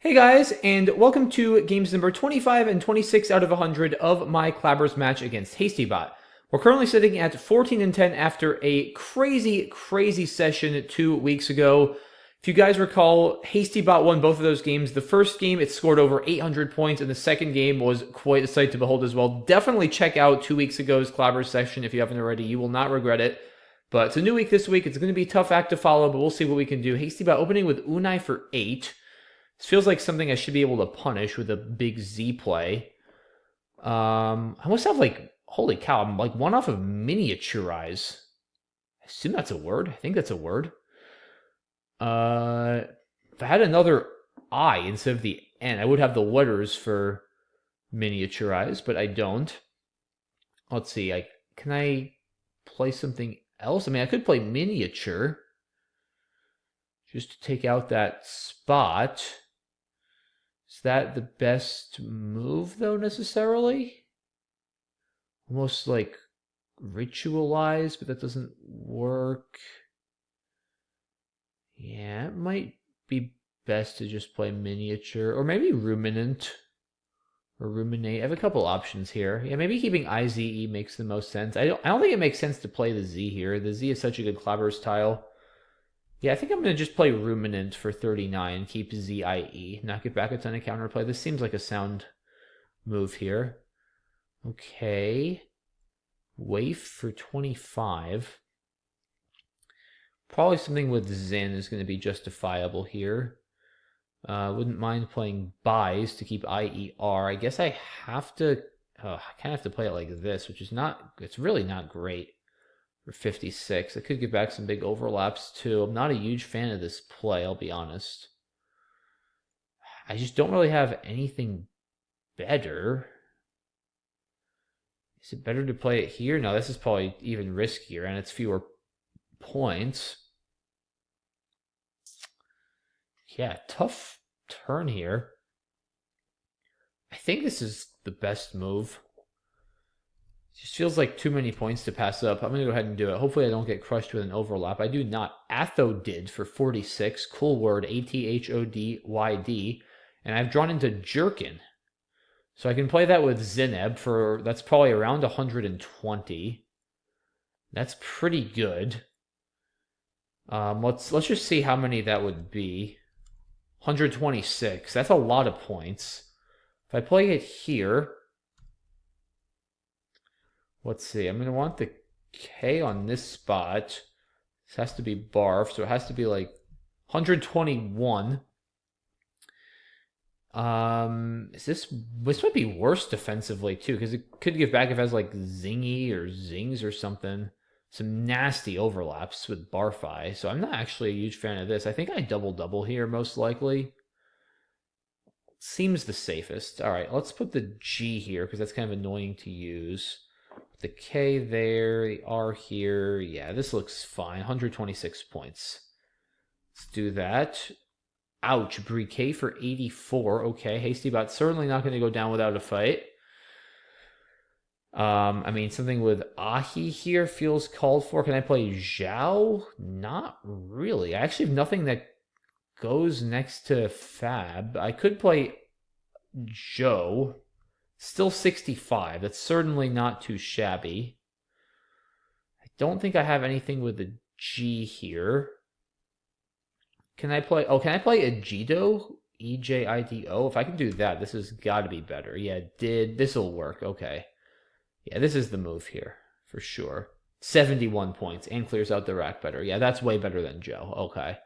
Hey guys, and welcome to games number 25 and 26 out of 100 of my Clabbers match against HastyBot. We're currently sitting at 14 and 10 after a crazy session 2 weeks ago. If you guys recall, HastyBot won both of those games. The first game, it scored over 800 points, and the second game was quite a sight to behold as well. Definitely check out 2 weeks ago's Clabbers session if you haven't already. You will not regret it. But it's a new week this week. It's going to be a tough act to follow, but we'll see what we can do. HastyBot opening with Unai for 8. This feels like something I should be able to punish with a big Z play. I must have holy cow, I'm like one off of miniaturize. I assume that's a word. I think that's a word. If I had another I instead of the N, I would have the letters for miniaturize, but I don't. Let's see, can I play something else? I mean, I could play miniature just to take out that spot. Is that the best move, though, necessarily? Almost like ritualize, but that doesn't work. Yeah, it might be best to just play miniature, or maybe ruminant, or ruminate. I have a couple options here. Yeah, maybe keeping IZE makes the most sense. I don't think it makes sense to play the Z here. The Z is such a good Clabbers tile. Yeah, I think I'm going to just play Ruminant for 39, keep ZIE, not get back a ton of counterplay. This seems like a sound move here. Okay. Waif for 25. Probably something with Zen is going to be justifiable here. Wouldn't mind playing Buys to keep IER. I guess I have to, I kind of have to play it like this, which is not, it's really not great. For 56. I could get back some big overlaps too. I'm not a huge fan of this play, I'll be honest. I just don't really have anything better. Is it better to play it here? No, this is probably even riskier, and it's fewer points. Yeah, tough turn here. I think this is the best move. Just feels like too many points to pass up. I'm going to go ahead and do it. Hopefully I don't get crushed with an overlap. I do not. Athodyd for 46. Cool word. ATHODYD. And I've drawn into Jerkin. So I can play that with Zineb for, that's probably around 120. That's pretty good. Let's just see how many that would be. 126. That's a lot of points. If I play it here, let's see, I'm going to want the K on this spot. This has to be barf, so it has to be like 121. This might be worse defensively too, because it could give back if it has like Zingy or Zings or something. Some nasty overlaps with Barfi, so I'm not actually a huge fan of this. I think I double here most likely. Seems the safest. All right, let's put the G here because that's kind of annoying to use. The K there, the R here. Yeah, this looks fine. 126 points. Let's do that. Ouch, Briquet for 84. Okay, HastyBot certainly not going to go down without a fight. I mean, something with Ahi here feels called for. Can I play Zhao? Not really. I actually have nothing that goes next to Fab. I could play Joe. Still 65. That's certainly not too shabby. I don't think I have anything with the G here. Can I play... Oh, can I play Ejido? EJIDO? If I can do that, this has got to be better. Yeah, this will work. Okay. Yeah, this is the move here, for sure. 71 points, and clears out the rack better. Yeah, that's way better than Joe. Okay.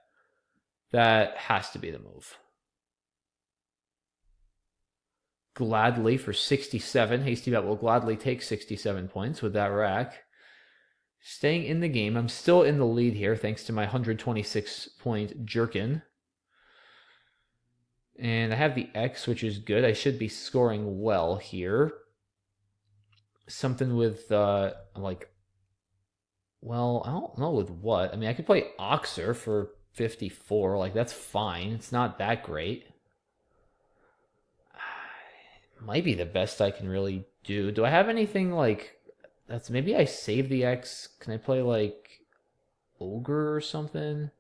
That has to be the move. Gladly for 67. HastyBot will gladly take 67 points with that rack. Staying in the game. I'm still in the lead here thanks to my 126-point Jerkin. And I have the X, which is good. I should be scoring well here. Something with, like... Well, I don't know with what. I mean, I could play Oxer for 54. Like, that's fine. It's not that great. Might be the best I can really do. Do I have anything like that's maybe I save the X? Can I play like Ogre or something?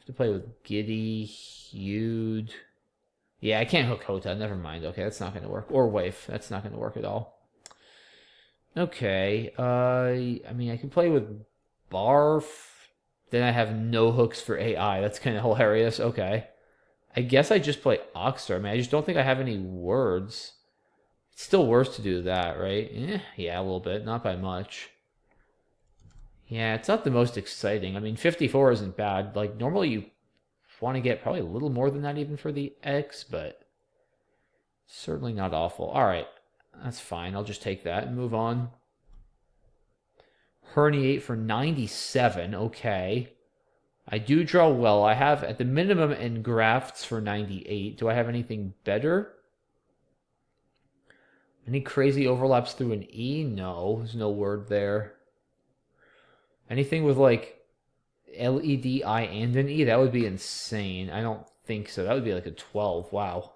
have to play with Giddy, Hued. Yeah, I can't hook Hota. Never mind. Okay, that's not going to work. Or Waif. That's not going to work at all. Okay. I mean, I can play with Barf. Then I have no hooks for AI. That's kind of hilarious. Okay. I guess I just play Oxter. I mean, I just don't think I have any words. It's still worse to do that, right? Yeah, a little bit. Not by much. Yeah, it's not the most exciting. I mean, 54 isn't bad. Like, normally you want to get probably a little more than that even for the X, but certainly not awful. All right, that's fine. I'll just take that and move on. Herniate for 97. Okay. I do draw well. I have, at the minimum, engrafts for 98. Do I have anything better? Any crazy overlaps through an E? No, there's no word there. Anything with, like, LED, I, and an E? That would be insane. I don't think so. That would be like a 12. Wow.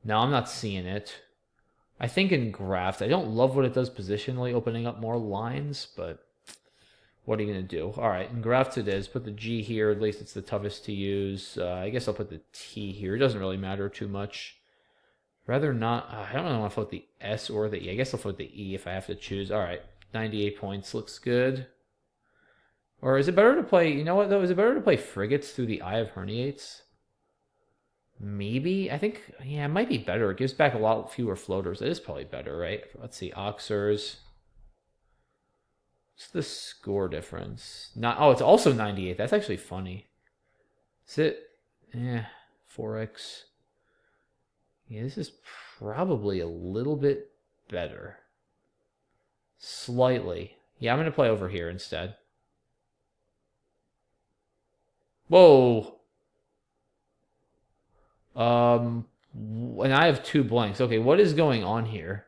No, I'm not seeing it. I think engraft. I don't love what it does positionally, opening up more lines, but what are you going to do? All right, engraft it is. Put the G here. At least it's the toughest to use. I guess I'll put the T here. It doesn't really matter too much. Rather not. I don't really want to float the S or the E. I guess I'll float the E if I have to choose. All right, 98 points. Looks good. Or is it better to play, you know what though, is it better to play frigates through the Eye of Herniates? Maybe? I think, yeah, it might be better. It gives back a lot fewer floaters. It is probably better, right? Let's see, Oxers. What's the score difference? Not, oh, it's also 98. That's actually funny. Is it? Yeah, 4x. Yeah, this is probably a little bit better. Slightly. Yeah, I'm going to play over here instead. Whoa. And I have 2 blanks. Okay, what is going on here?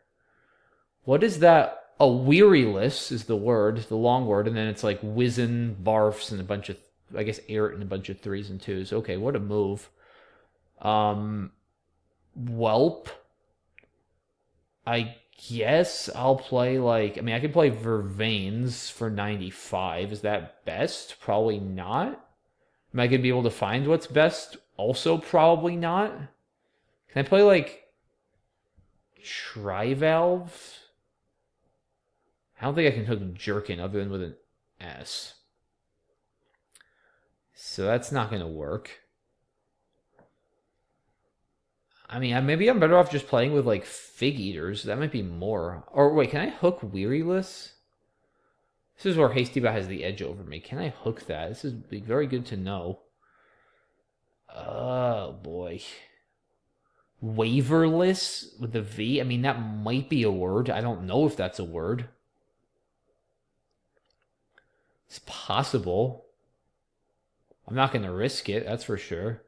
What is that? A weariless is the word, the long word, and then it's like wizen, barfs, and a bunch of, I guess, airt and a bunch of 3s and 2s. Okay, what a move. Whelp. I guess I'll play like, I mean, I could play Vervains for 95. Is that best? Probably not. Am I going to be able to find what's best? Also probably not. Can I play like Trivalve? I don't think I can hook Jerkin other than with an S. So that's not going to work. I mean, maybe I'm better off just playing with like Fig Eaters. That might be more. Or wait, can I hook Weariless? This is where HastyBot has the edge over me. Can I hook that? This is very good to know. Oh, boy. Waverless with a V? I mean, that might be a word. I don't know if that's a word. It's possible. I'm not going to risk it, that's for sure.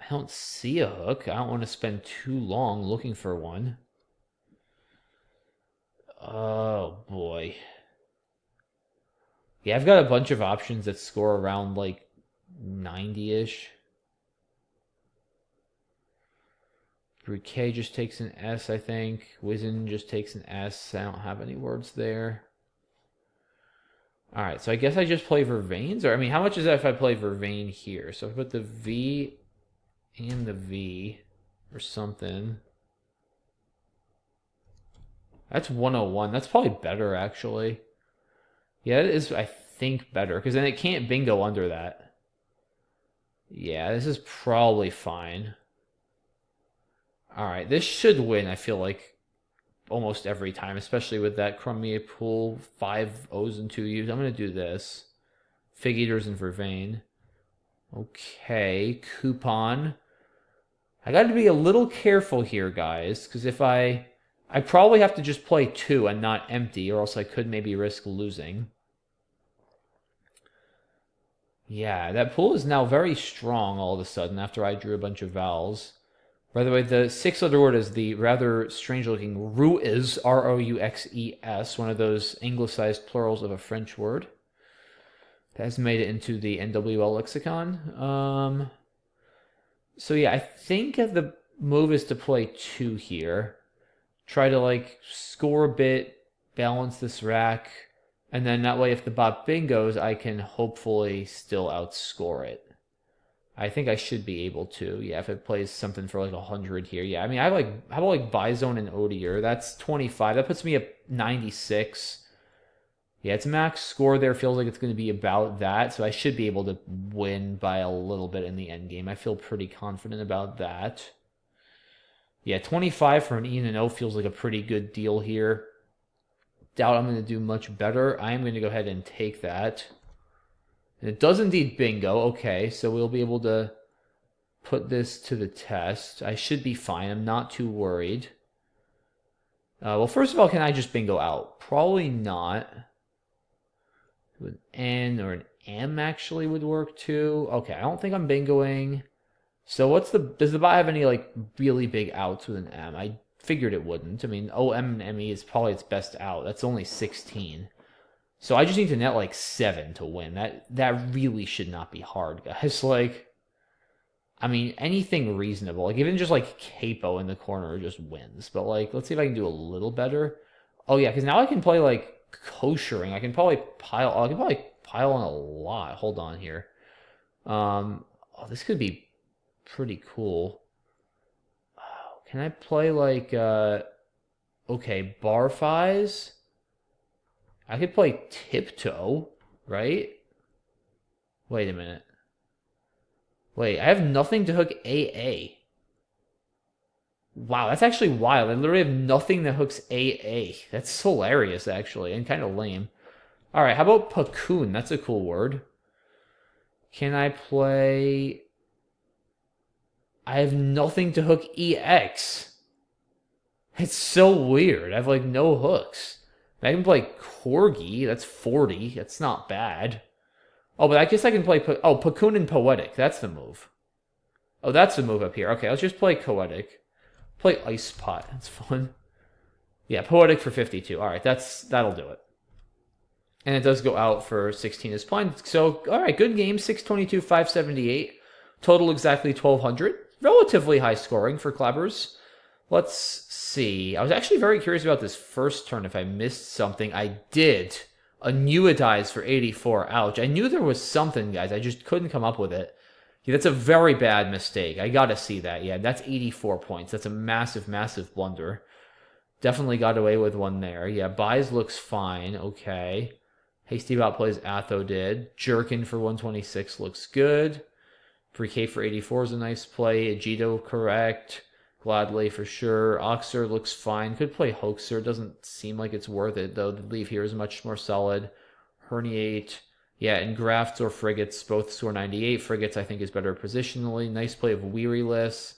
I don't see a hook. I don't want to spend too long looking for one. Oh, boy. Yeah, I've got a bunch of options that score around, like, 90-ish. Bouquet just takes an S, I think. Wizen just takes an S. I don't have any words there. Alright, so I guess I just play Vervains? Or, I mean, how much is that if I play Vervain here? So if I put the V and the V or something. That's 101. That's probably better, actually. Yeah, it is, I think, better. Because then it can't bingo under that. Yeah, this is probably fine. Alright, this should win, I feel like, almost every time. Especially with that Crummy pool. 5 O's and 2 U's. I'm going to do this. Fig Eaters and Vervain. Okay, Coupon. I got to be a little careful here, guys. Because if I probably have to just play 2 and not empty, or else I could maybe risk losing. Yeah, that pool is now very strong all of a sudden after I drew a bunch of vowels. By the way, the 6-letter word is the rather strange-looking Ruxes, R-O-U-X-E-S, one of those anglicized plurals of a French word. That has made it into the NWL lexicon. So yeah, I think the move is to play 2 here. Try to, like, score a bit, balance this rack, And then that way, if the bot bingos, I can hopefully still outscore it. I think I should be able to. Yeah, if it plays something for like 100 here. Yeah, I mean, I like, how about like Bizone and Odier? That's 25. That puts me at 96. Yeah, its max score there feels like it's going to be about that, so I should be able to win by a little bit in the end game. I feel pretty confident about that. Yeah, 25 for an E and an O feels like a pretty good deal here. Doubt I'm going to do much better. I am going to go ahead and take that. And it does indeed bingo. Okay, so we'll be able to put this to the test. I should be fine. I'm not too worried. Well, first of all, can I just bingo out? Probably not. An N or an M actually would work too. Okay, I don't think I'm bingoing. So does the bot have any like really big outs with an M? I figured it wouldn't. I mean, OM and ME is probably its best out. That's only 16. So I just need to net like 7 to win. That really should not be hard, guys. Like, I mean, anything reasonable. Like, even just like capo in the corner just wins. But like, let's see if I can do a little better. Oh yeah, because now I can play like koshering. I can probably pile on a lot. Hold on here. Oh, this could be pretty cool. Can I play like okay, bar fives? I could play tiptoe, right? Wait a minute. Wait, I have nothing to hook AA. Wow, that's actually wild. I literally have nothing that hooks AA. That's hilarious, actually, and kind of lame. All right, how about Pacoon? That's a cool word. Can I play... I have nothing to hook EX. It's so weird. I have, like, no hooks. I can play Corgi. That's 40. That's not bad. Oh, but I guess I can play... Pacoon and Poetic. That's the move. Oh, that's the move up here. Okay, let's just play Poetic. Play Ice Pot. That's fun. Yeah, Poetic for 52. All right, that'll do it. And it does go out for 16 as planned. So, all right, good game. 622, 578. Total exactly 1,200. Relatively high scoring for Clabbers. Let's see. I was actually very curious about this first turn if I missed something. I did. Annuitize for 84. Ouch. I knew there was something, guys. I just couldn't come up with it. Yeah, that's a very bad mistake. I gotta see that. Yeah, that's 84 points. That's a massive, massive blunder. Definitely got away with one there. Yeah, buys looks fine. Okay. HastyBot plays Atho did. Jerkin for 126 looks good. Pre-K for 84 is a nice play. Agito correct. Gladly for sure. Oxer looks fine. Could play Hoaxer. Doesn't seem like it's worth it, though. The leave here is much more solid. Herniate. Yeah, and Grafts or Frigates both score 98. Frigates, I think, is better positionally. Nice play of Wearyless.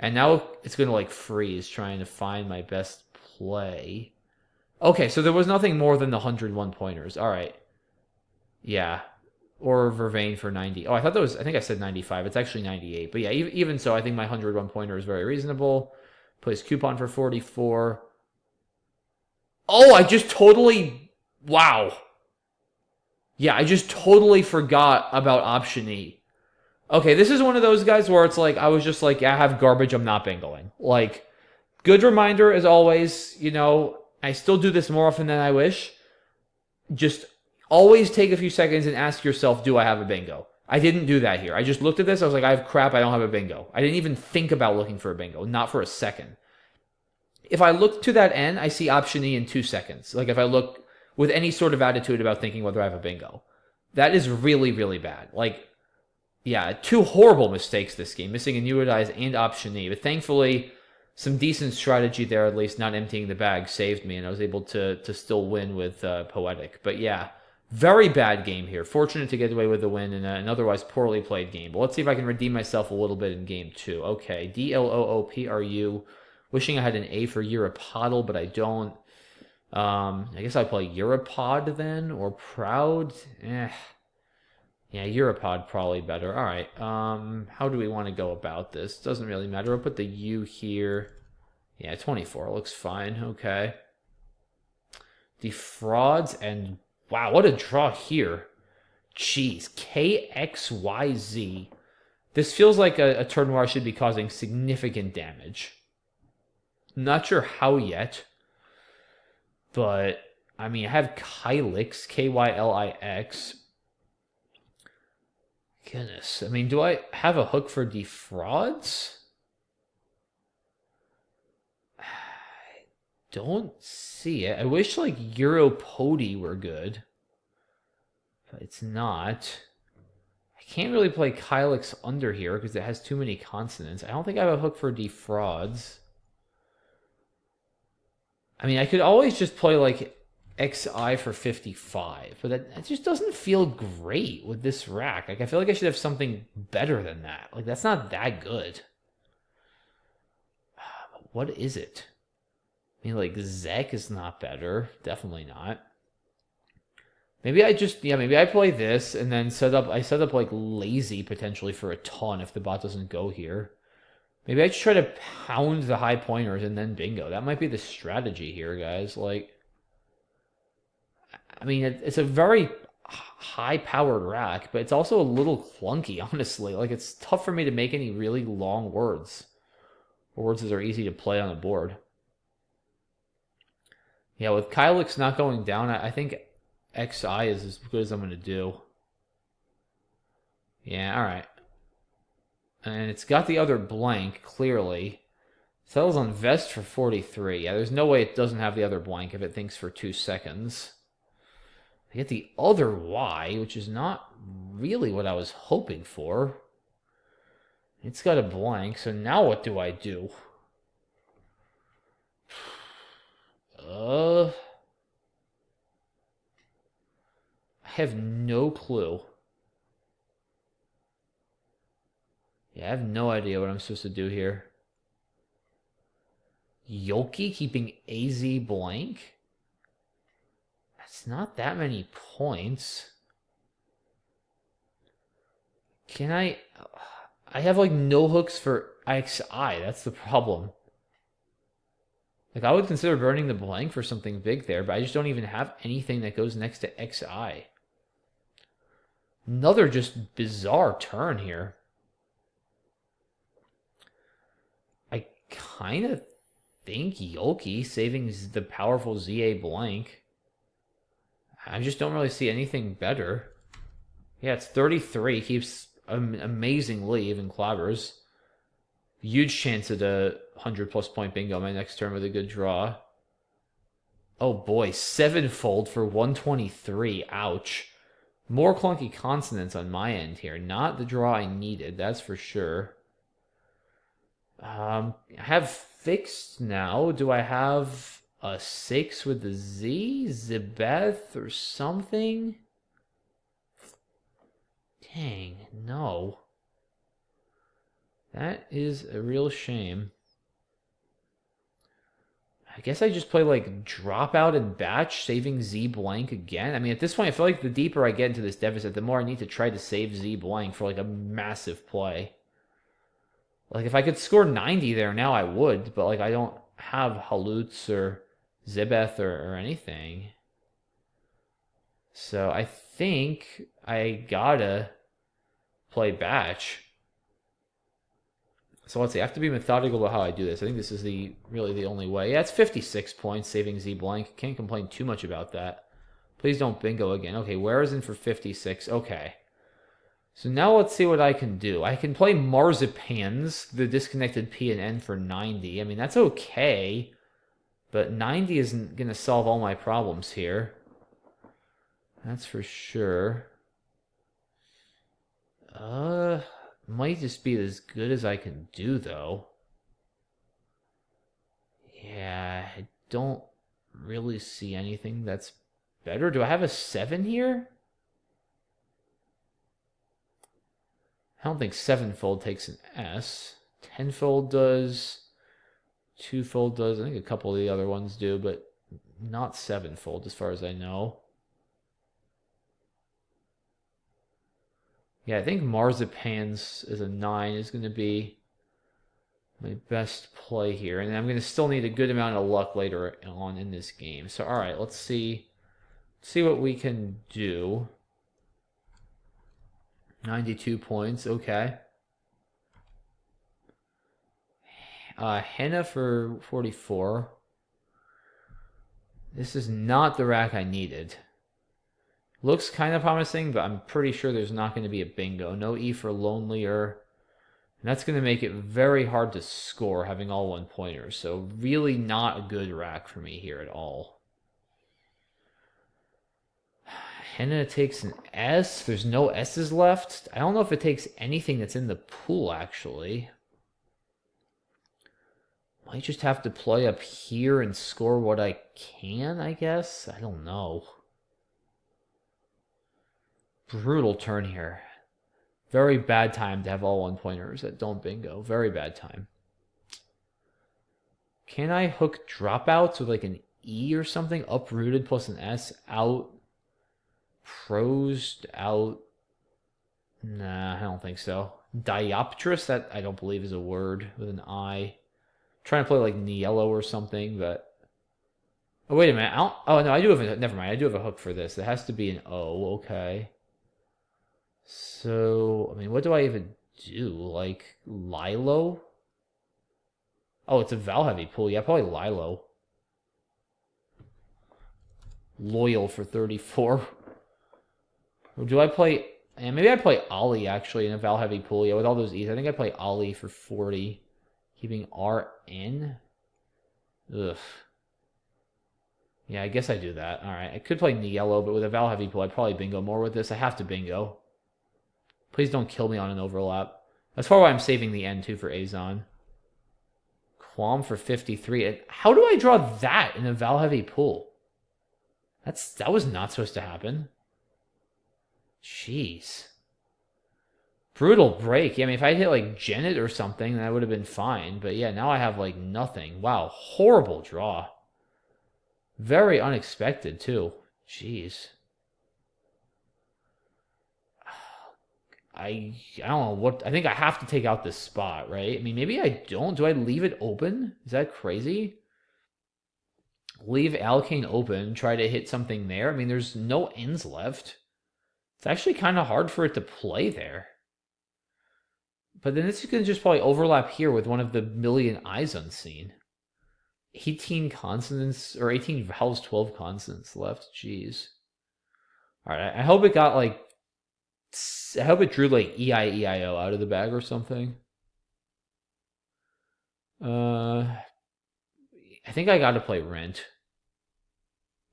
And now it's going to, like, freeze trying to find my best play. Okay, so there was nothing more than the 101 pointers. All right. Yeah. Or Vervain for 90. Oh, I think I said 95. It's actually 98. But yeah, even so, I think my 101 pointer is very reasonable. Plays Coupon for 44. Oh, I just totally... Wow. Yeah, I just totally forgot about option E. Okay, this is one of those guys where it's like, I was just like, yeah, I have garbage, I'm not bingoing. Like, good reminder as always, you know, I still do this more often than I wish. Just always take a few seconds and ask yourself, do I have a bingo? I didn't do that here. I just looked at this, I was like, I have crap, I don't have a bingo. I didn't even think about looking for a bingo, not for a second. If I look to that end, I see option E in 2 seconds. Like if I look with any sort of attitude about thinking whether I have a bingo. That is really, really bad. Like, yeah, 2 horrible mistakes this game, missing Annuitize and option E. But thankfully, some decent strategy there, at least not emptying the bag, saved me, and I was able to still win with Poetic. But yeah, very bad game here. Fortunate to get away with the win in an otherwise poorly played game. But let's see if I can redeem myself a little bit in game 2. Okay, DLOOPRU. Wishing I had an A for Europodle, but I don't. I guess I'd play Europod then, or Proud. Yeah, Europod probably better. All right. How do we want to go about this? Doesn't really matter. I'll put the U here. Yeah, 24 looks fine. Okay. Defrauds and wow, what a draw here. Jeez, KXYZ. This feels like a turn where I should be causing significant damage. Not sure how yet. But I mean, I have Kylix, Kylix. Goodness. I mean, do I have a hook for defrauds? I don't see it. I wish, like, Europody were good. But it's not. I can't really play Kylix under here because it has too many consonants. I don't think I have a hook for defrauds. I mean, I could always just play, like, XI for 55, but that just doesn't feel great with this rack. Like, I feel like I should have something better than that. Like, that's not that good. What is it? I mean, like, Zek is not better. Definitely not. Maybe I just, yeah, maybe I play this and then set up like lazy potentially for a ton if the bot doesn't go here. Maybe I just try to pound the high pointers and then bingo. That might be the strategy here, guys. Like, I mean, it's a very high-powered rack, but it's also a little clunky, honestly. Like, it's tough for me to make any really long words. Words that are easy to play on the board. Yeah, with Kylix not going down, I think XI is as good as I'm going to do. Yeah, alright. And it's got the other blank, clearly. Settles on Vest for 43. Yeah, there's no way it doesn't have the other blank if it thinks for 2 seconds. I get the other Y, which is not really what I was hoping for. It's got a blank, so now what do I do? I have no clue. Yeah, I have no idea what I'm supposed to do here. Yoki keeping AZ blank? That's not that many points. Can I have like no hooks for XI. That's the problem. Like, I would consider burning the blank for something big there, but I just don't even have anything that goes next to XI. Another just bizarre turn here. I kind of think Yoki saving the powerful ZA blank. I just don't really see anything better. Yeah, it's 33. Keeps an amazing lead in Clabbers. Huge chance at a 100-plus point bingo my next turn with a good draw. Oh boy, 7-fold for 123. Ouch. More clunky consonants on my end here. Not the draw I needed, that's for sure. I have fixed now. Do I have a 6 with the Z? Zibeth or something? Dang, no. That is a real shame. I guess I just play like dropout and batch, saving Z blank again. I mean, at this point, I feel like the deeper I get into this deficit, the more I need to try to save Z blank for like a massive play. Like, if I could score 90 there now, I would, but like I don't have Halutz or Zibeth or anything. So I think I gotta play batch. So let's see, I have to be methodical about how I do this. I think this is really the only way. Yeah, it's 56 points, saving Z blank. Can't complain too much about that. Please don't bingo again. Okay, where is in for 56? Okay. So now let's see what I can do. I can play Marzipans, the disconnected P and N for 90. I mean, that's okay, but 90 isn't going to solve all my problems here. That's for sure. Might just be as good as I can do, though. Yeah, I don't really see anything that's better. Do I have a 7 here? I don't think 7-fold takes an S. 10-fold does. 2-fold does. I think a couple of the other ones do, but not 7-fold as far as I know. Yeah, I think Marzipans as a 9 is going to be my best play here. And I'm going to still need a good amount of luck later on in this game. So, all right, let's see what we can do. 92 points, okay. Henna for 44. This is not the rack I needed. Looks kind of promising, but I'm pretty sure there's not going to be a bingo. No E for lonelier. And that's going to make it very hard to score having all one-pointers. So really not a good rack for me here at all. Henna takes an S. There's no S's left. I don't know if it takes anything that's in the pool, actually. Might just have to play up here and score what I can, I guess. I don't know. Brutal turn here. Very bad time to have all one-pointers that don't bingo. Very bad time. Can I hook dropouts with like an E or something? Uprooted plus an S. Out. Prosed. Out. Nah, I don't think so. Dioptrous? That I don't believe is a word with an I. I'm trying to play like Niello or something, but... Oh, wait a minute. Oh, no, I do have a... Never mind. I do have a hook for this. It has to be an O. Okay. So, I mean, what do I even do? Like, Lilo? Oh, it's a Val-heavy pool. Yeah, probably Lilo. Loyal for 34. Or do I play... Yeah, maybe I play Ollie, actually, in a Val-heavy pool. Yeah, with all those E's. I think I play Ollie for 40. Keeping R in? Ugh. Yeah, I guess I do that. Alright, I could play Niello, but with a Val-heavy pool, I'd probably bingo more with this. I have to bingo. Please don't kill me on an overlap. That's probably why I'm saving the N, too, for Azon. Qualm for 53. How do I draw that in a Val-heavy pool? That was not supposed to happen. Jeez. Brutal break. Yeah, I mean, if I hit, like, Janet or something, then I would have been fine. But, yeah, now I have, like, nothing. Wow, horrible draw. Very unexpected, too. Jeez. I don't know what... I think I have to take out this spot, right? I mean, maybe I don't. Do I leave it open? Is that crazy? Leave Alkane open, try to hit something there. I mean, there's no ends left. It's actually kind of hard for it to play there. But then this is going to just probably overlap here with one of the million eyes unseen. 18 consonants, or 18 vowels, 12 consonants left. Jeez. Alright, I hope it got like... I hope it drew like E-I-E-I-O out of the bag or something. I think I gotta play Rent.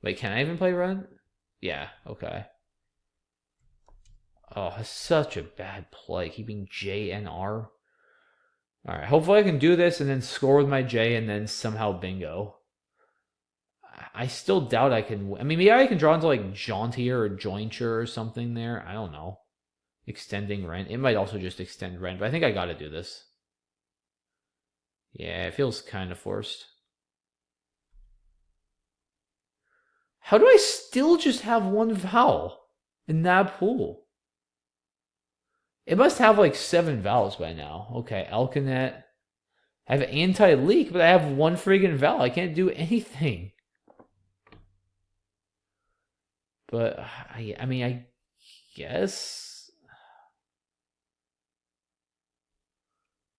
Wait, can I even play Rent? Yeah, okay. Oh, that's such a bad play. Keeping J and R. Alright, hopefully I can do this and then score with my J and then somehow bingo. I still doubt I can... I mean, maybe I can draw into like Jauntier or Jointure or something there. I don't know. Extending Rent. It might also just extend Rent, but I think I gotta do this. Yeah, it feels kind of forced. How do I still just have one vowel in that pool? It must have like 7 vowels by now. Okay, Alkanet. I have anti-leak, but I have one friggin' vowel. I can't do anything. But, I mean, I guess...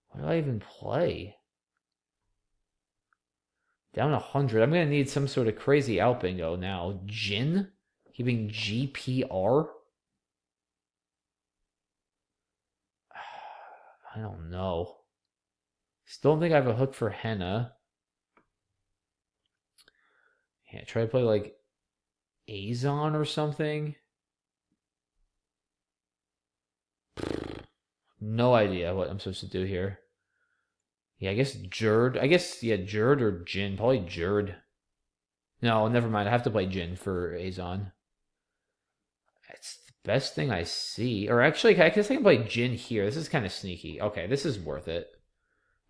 What do I even play? Down 100. I'm going to need some sort of crazy out bingo now. Jin? Keeping GPR? I don't know. Still don't think I have a hook for Henna. Yeah, try to play like Azon or something. No idea what I'm supposed to do here. Yeah, I guess Jerd. I guess, yeah, Jerd or Jin. Probably Jerd. No, never mind. I have to play Jin for Azon. It's the best thing I see. Or actually, I guess I can play Jin here. This is kind of sneaky. Okay, this is worth it.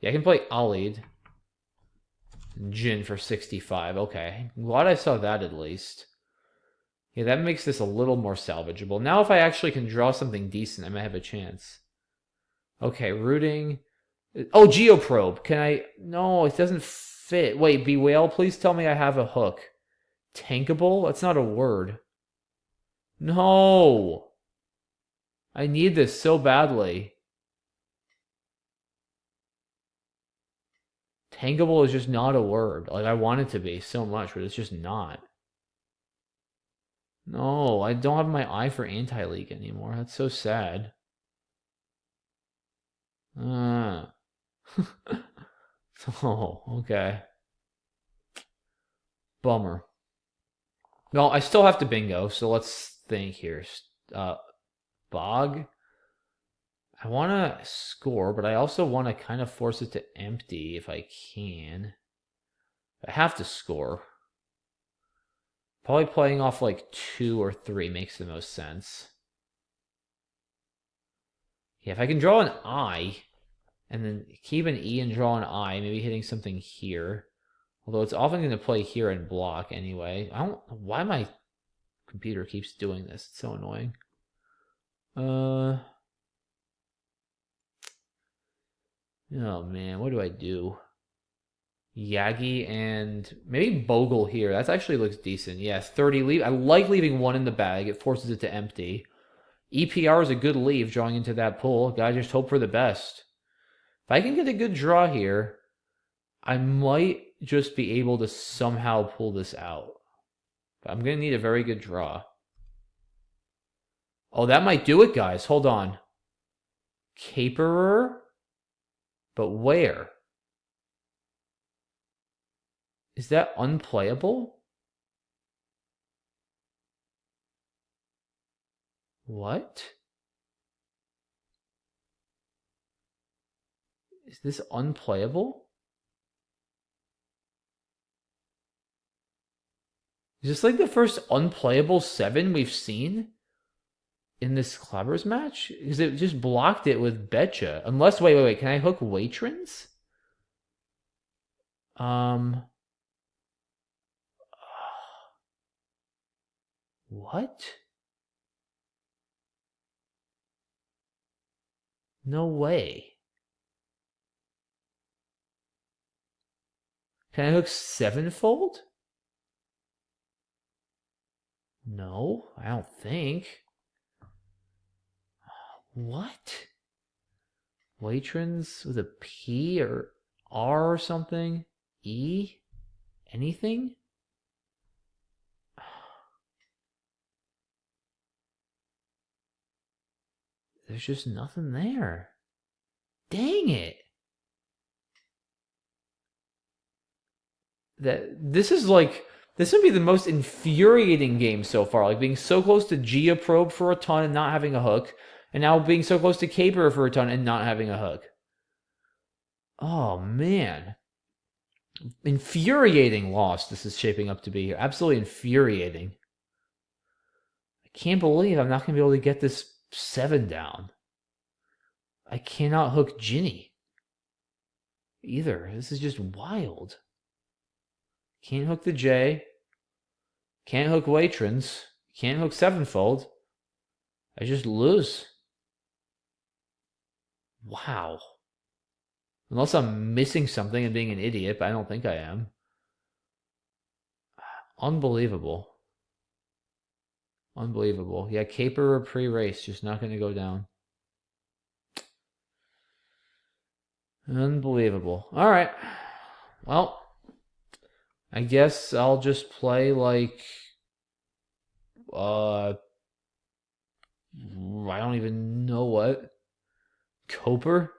Yeah, I can play Alid. Jin for 65. Okay. I'm glad I saw that at least. Yeah, that makes this a little more salvageable. Now if I actually can draw something decent, I might have a chance. Okay, rooting. Oh, Geoprobe. Can I... No, it doesn't fit. Wait, Bewail, please tell me I have a hook. Tankable? That's not a word. No! I need this so badly. Hangable is just not a word. Like, I want it to be so much, but it's just not. No, I don't have my eye for anti-leak anymore. That's so sad. Oh, okay. Bummer. Well, I still have to bingo, so let's think here. Bog. I want to score, but I also want to kind of force it to empty if I can. I have to score. Probably playing off like 2 or 3 makes the most sense. Yeah, if I can draw an I, and then keep an E and draw an I, maybe hitting something here. Although it's often going to play here and block anyway. I don't know why my computer keeps doing this. It's so annoying. Oh man, what do I do? Yagi and maybe Bogle here. That actually looks decent. Yeah, 30 leave. I like leaving 1 in the bag. It forces it to empty. EPR is a good leave drawing into that pool. Gotta just hope for the best. If I can get a good draw here, I might just be able to somehow pull this out. But I'm going to need a very good draw. Oh, that might do it, guys. Hold on. Caperer? But where? Is that unplayable? What? Is this unplayable? Is this like the first unplayable 7 we've seen in this Clabbers match? Because it just blocked it with Betcha. Unless, wait. Can I hook Watrons? What? No way. Can I hook 7-fold? No, I don't think. What? Watrons with a P or R or something? E? Anything? There's just nothing there. Dang it. This would be the most infuriating game so far. Like being so close to Geoprobe for a ton and not having a hook. And now being so close to Caperer for a ton and not having a hook. Oh, man. Infuriating loss this is shaping up to be here. Absolutely infuriating. I can't believe I'm not going to be able to get this 7 down. I cannot hook Ginny either. This is just wild. Can't hook the J. Can't hook Watrons. Can't hook 7-fold. I just lose. Wow. Unless I'm missing something and being an idiot, but I don't think I am. Unbelievable. Unbelievable. Yeah, Caperer pre-race, just not going to go down. Unbelievable. All right. Well, I guess I'll just play like... I don't even know what. Coper?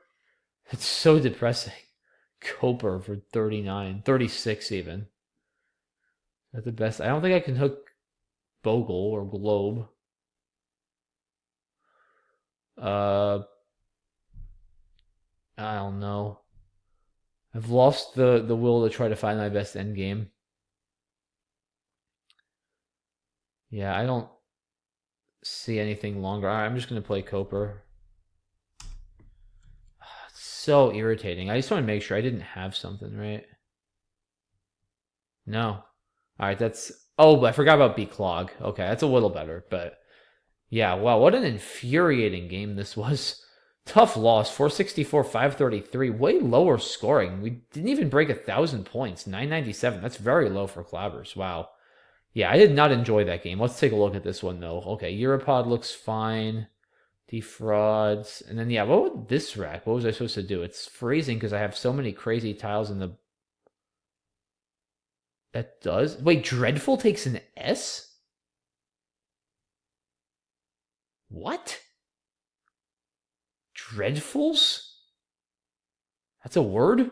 It's so depressing. Coper for 39. 36 even. That's the best. I don't think I can hook Bogle or Globe. I don't know. I've lost the will to try to find my best endgame. Yeah, I don't see anything longer. All right, I'm just going to play Coper. It's so irritating. I just want to make sure I didn't have something, right? No. All right, that's... Oh, I forgot about B-Clog. Okay, that's a little better, but... Yeah, wow, what an infuriating game this was. Tough loss, 464, 533. Way lower scoring. We didn't even break 1,000 points. 997. That's very low for Clabbers. Wow. Yeah, I did not enjoy that game. Let's take a look at this one, though. Okay, Europod looks fine. Defrauds. And then, yeah, what would this rack? What was I supposed to do? It's freezing because I have so many crazy tiles in the That does. Wait, Dreadful takes an S? What? Dreadfuls? That's a word?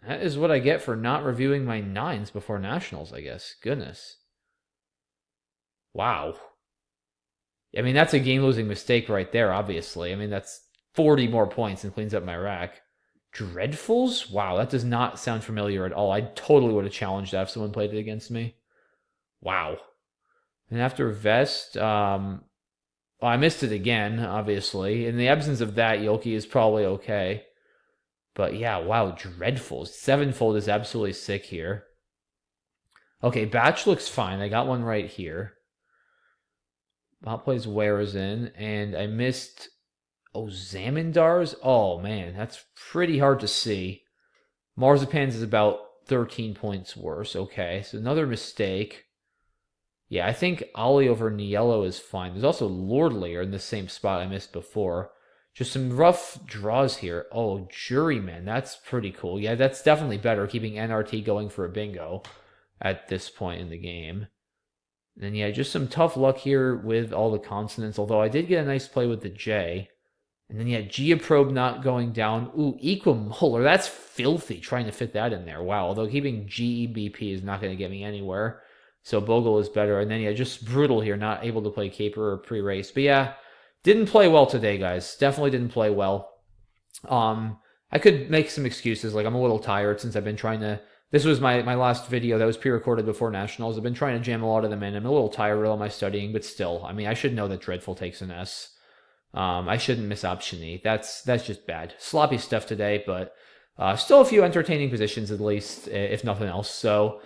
That is what I get for not reviewing my 9s before nationals, I guess. Goodness. Wow. I mean, that's a game-losing mistake right there, obviously. I mean, that's 40 more points and cleans up my rack. Dreadfuls? Wow, that does not sound familiar at all. I totally would have challenged that if someone played it against me. Wow. And after Vest, well, I missed it again, obviously. In the absence of that, Yoki is probably okay. But yeah, wow, Dreadfuls. Sevenfold is absolutely sick here. Okay, Batch looks fine. I got one right here. Bot plays Where is in, and I missed Zamindars. Oh man, that's pretty hard to see. Marzipans is about 13 points worse. Okay, so another mistake. Yeah, I think Ollie over Niello is fine. There's also Lordlier in the same spot I missed before. Just some rough draws here. Oh, Juryman, that's pretty cool. Yeah, that's definitely better, keeping NRT going for a bingo at this point in the game. And yeah, just some tough luck here with all the consonants, although I did get a nice play with the J. And then yeah, Geoprobe not going down. Ooh, Equimolar, that's filthy, trying to fit that in there. Wow, although keeping GEBP is not going to get me anywhere. So Bogle is better. And then yeah, just brutal here, not able to play Caper or pre-race. But yeah, didn't play well today, guys. Definitely didn't play well. I could make some excuses, like I'm a little tired since I've been trying to... This was my last video that was pre-recorded before Nationals. I've been trying to jam a lot of them in. I'm a little tired with all my studying, but still. I mean, I should know that Dreadful takes an S. I shouldn't miss Option E. That's just bad. Sloppy stuff today, but still a few entertaining positions at least, if nothing else. So,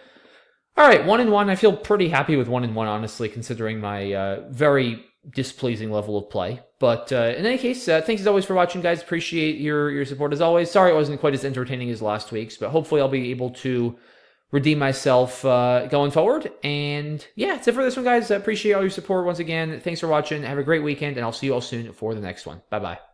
all right, 1-1. I feel pretty happy with 1-1, honestly, considering my very displeasing level of play. But in any case, thanks as always for watching, guys. Appreciate your support as always. Sorry it wasn't quite as entertaining as last week's, but hopefully I'll be able to redeem myself going forward. And yeah, that's it for this one, guys. I appreciate all your support once again. Thanks for watching. Have a great weekend, and I'll see you all soon for the next one. Bye-bye.